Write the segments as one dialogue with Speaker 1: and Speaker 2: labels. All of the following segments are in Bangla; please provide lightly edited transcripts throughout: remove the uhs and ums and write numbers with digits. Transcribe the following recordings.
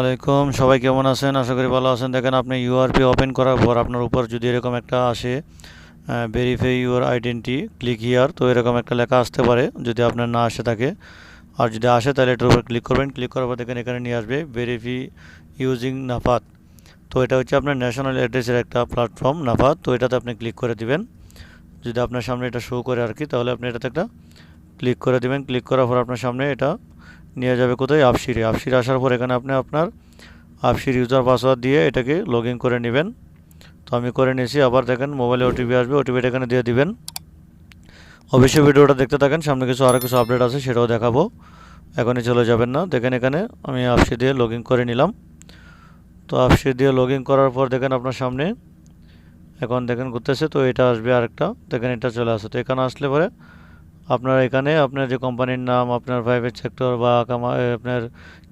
Speaker 1: আলাইকুম, সবাই কেমন আছেন? আশা করি ভালো আছেন। দেখেন, আপনি ইউআরপি ওপেন করার পর আপনার উপর যদি এরকম একটা আসে, verify your identity, click here, তো এরকম একটা লেখা আসতে পারে যদি আপনার না আসে থাকে। আর যদি আসে তাহলে এটার উপর ক্লিক করবেন। ক্লিক করার পর দেখেন এখানে নিয়ে আসবে ভেরিফি ইউজিং নাফাত। তো এটা হচ্ছে আপনার ন্যাশনাল অ্যাড্রেসের একটা প্ল্যাটফর্ম নাফাত। তো এটাতে আপনি ক্লিক করে দিবেন। যদি আপনার সামনে এটা শো করে আর কি, তাহলে আপনি এটাতে একটা ক্লিক করে দিবেন। ক্লিক করার পর আপনার সামনে এটা নিয়ে যাবে কোথায়? আপসিরে। আপসিরে আসার পর এখানে আপনি আপনার আপসির ইউজার পাসওয়ার্ড দিয়ে এটাকে লগ ইন করে নেবেন। তো আমি করে নিয়েছি। আবার দেখেন মোবাইলে ওটিপি আসবে, ওটিপিটা এখানে দিয়ে দিবেন। অবশ্যই ভিডিওটা দেখতে থাকেন, সামনে আরও কিছু আপডেট আছে সেটাও দেখাবো, এখনই চলে যাবেন না। দেখেন এখানে আমি আপসি দিয়ে লগ ইন করে নিলাম। তো আপসি দিয়ে লগ ইন করার পর দেখেন আপনার সামনে এখন দেখেন ঘুরতেছে। তো এটা আসবে আরেকটা, দেখেন এটা চলে আসে। তো এখানে আসলে পরে আপনার এখানে আপনার যে কোম্পানির নাম, আপনার প্রাইভেট সেক্টর বা আপনার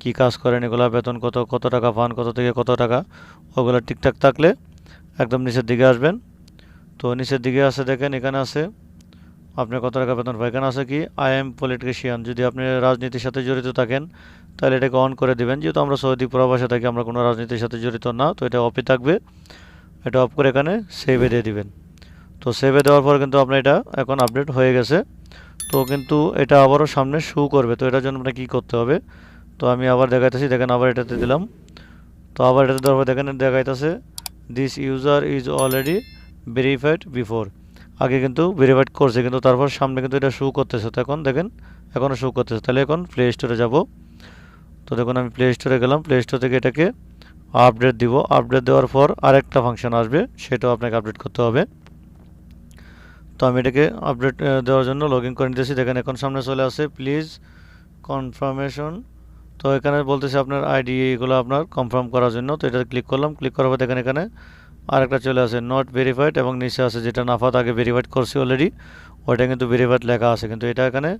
Speaker 1: কি কাজ করেন, এগুলো বেতন কত, কত টাকা পান, কত থেকে কত টাকা, ওগুলো ঠিকঠাক থাকলে একদম নিচের দিকে আসবেন। তো নিচের দিকে আছে দেখেন এখানে আছে আপনি কত টাকা বেতন পান। এখানে আছে কি আই এম পলিটিশিয়ান, যদি আপনি রাজনীতির সাথে জড়িত থাকেন তাহলে এটাকে অন করে দেবেন। যেহেতু আমরা সৌদি প্রবাসে থাকি, আমরা কোনো রাজনীতির সাথে জড়িত না, তো এটা অফে থাকবে। এটা অফ করে এখানে সেভে দিয়ে দিবেন। তো সেভে দেওয়ার পর কিন্তু আপনার এটা এখন আপডেট হয়ে গেছে। তো কিন্তু এটা আবারও সামনে শো করবে। তো এটার জন্য আপনাকে কী করতে হবে? তো আমি আবার দেখাইতেছি, দেখেন আবার এটাতে দিলাম। তো আবার এটাতে দেওয়ার পর দেখেন দেখাইতেছে this user is already verified before. আগে কিন্তু ভেরিফাইড করছে, কিন্তু তারপর সামনে কিন্তু এটা শো করতেছে। তো এখন দেখেন এখনও শো করতেছে। তাহলে এখন প্লে স্টোরে যাব। তো দেখুন আমি প্লে স্টোরে গেলাম। প্লে স্টোর থেকে এটাকে আপডেট দিব। আপডেট দেওয়ার পর আরেকটা ফাংশন আসবে, সেটাও আপনাকে আপডেট করতে হবে। তো আমি এটাকে আপডেট দেওয়ার জন্য লগ ইন করে নিতেছি। দেখেন এখন সামনে চলে আসে প্লিজ কনফার্মেশন। তো এখানে বলতেছে আপনার আইডি এগুলো আপনার কনফার্ম করার জন্য। তো এটা ক্লিক করলাম। ক্লিক করার পর দেখেন এখানে আরেকটা চলে আসে নট ভেরিফাইড, এবং নিচে আছে যেটা নাফাত আগে ভেরিফাইড করছি অলরেডি, ওইটা কিন্তু ভেরিফাইড লেখা আছে, কিন্তু এটা এখানে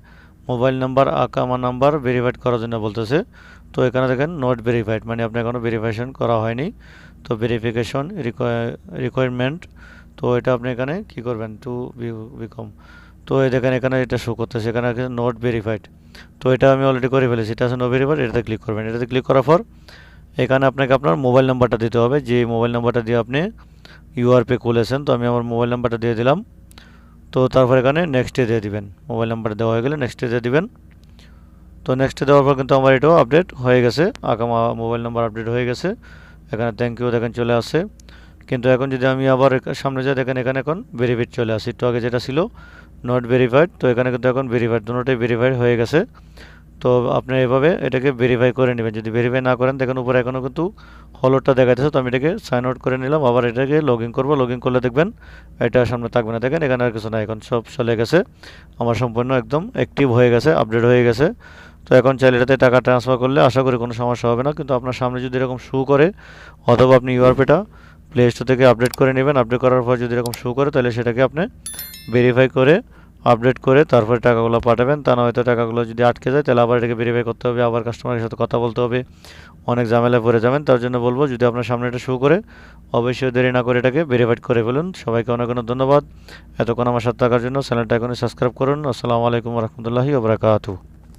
Speaker 1: মোবাইল নাম্বার, আকামা নাম্বার ভেরিফাইড করার জন্য বলতেছে। তো এখানে দেখেন নট ভেরিফাইড, মানে আপনি এখনও ভেরিফিকেশন করা হয়নি। তো ভেরিফিকেশন রিকোয়ারমেন্ট, তো এটা আপনি এখানে কি করবেন টু বিকম। তো এই দেখেন এখানে এটা শো করতেছে, এখানে নট ভেরিফাইড। তো এটা আমি অলরেডি করে ফেলেছি, এটা আছে নো ভেরিফাইড। এটাতে ক্লিক করবেন। এটাতে ক্লিক করার পর এখানে আপনাকে আপনার মোবাইল নাম্বারটা দিতে হবে, যে মোবাইল নাম্বারটা দিয়ে আপনি ইউআরপে খুলেছেন। তো আমি আমার মোবাইল নাম্বারটা দিয়ে দিলাম। তো তারপর এখানে নেক্সটে দিয়ে দিবেন। মোবাইল নাম্বার দেওয়া হয়ে গেলে নেক্সটে দিয়ে দিবেন। তো নেক্সটে দেওয়ার পর কিন্তু আমার এটাও আপডেট হয়ে গেছে, আগামা মোবাইল নাম্বার আপডেট হয়ে গেছে। এখানে থ্যাংক ইউ দেখেন চলে আসে। কিন্তু এখন যদি আমি আবার সামনে যাই, দেখেন এখানে এখন ভেরিফাইড চলে আসে। একটু আগে যেটা ছিল নট ভেরিফাইড, তো এখানে কিন্তু এখন ভেরিফাইড, দুটোটাই ভেরিফাইড হয়ে গেছে। তো আপনি এভাবে এটাকে ভেরিফাই করে নেবেন। যদি ভেরিফাই না করেন, দেখেন উপরে এখনও কিন্তু হলুদটা দেখাইতেছে। তো আমি এটাকে সাইন আউট করে নিলাম। আবার এটাকে লগ ইন করবো। লগ ইন করলে দেখবেন এটা সামনে থাকবে না। দেখেন এখানে আর কিছু না, এখন সব চলে গেছে, আমার সম্পূর্ণ একদম অ্যাক্টিভ হয়ে গেছে, আপডেট হয়ে গেছে। তো এখন চাইলে এটাতে টাকা ট্রান্সফার করলে আশা করি কোনো সমস্যা হবে না। কিন্তু আপনার সামনে যদি এরকম শো করে, অথবা আপনি ইউআরপিটা প্লে স্টোর থেকে আপডেট করে নেবেন। আপডেট করার পর যদি এরকম শো করে, তাহলে সেটাকে আপনি ভেরিফাই করে আপডেট করে তারপরে টাকাগুলো পাঠাবেন। তা না হয়তো টাকাগুলো যদি আটকে যায়, তাহলে আবার এটাকে ভেরিফাই করতে হবে, আবার কাস্টমারের সাথে কথা বলতে হবে, অনেক ঝামেলায় পড়ে যাবেন। তার জন্য বলবো, যদি আপনার সামনে এটা শো করে, অবশ্যই দেরি না করে এটাকে ভেরিফাইড করে ফেলুন। সবাইকে অনেক অনেক ধন্যবাদ এতক্ষণ আমার সাথে থাকার জন্য। চ্যানেলটা এখনই সাবস্ক্রাইব করুন। আসসালামু আলাইকুম রহমতুল্লাহি ওয়া বারাকাতুহু।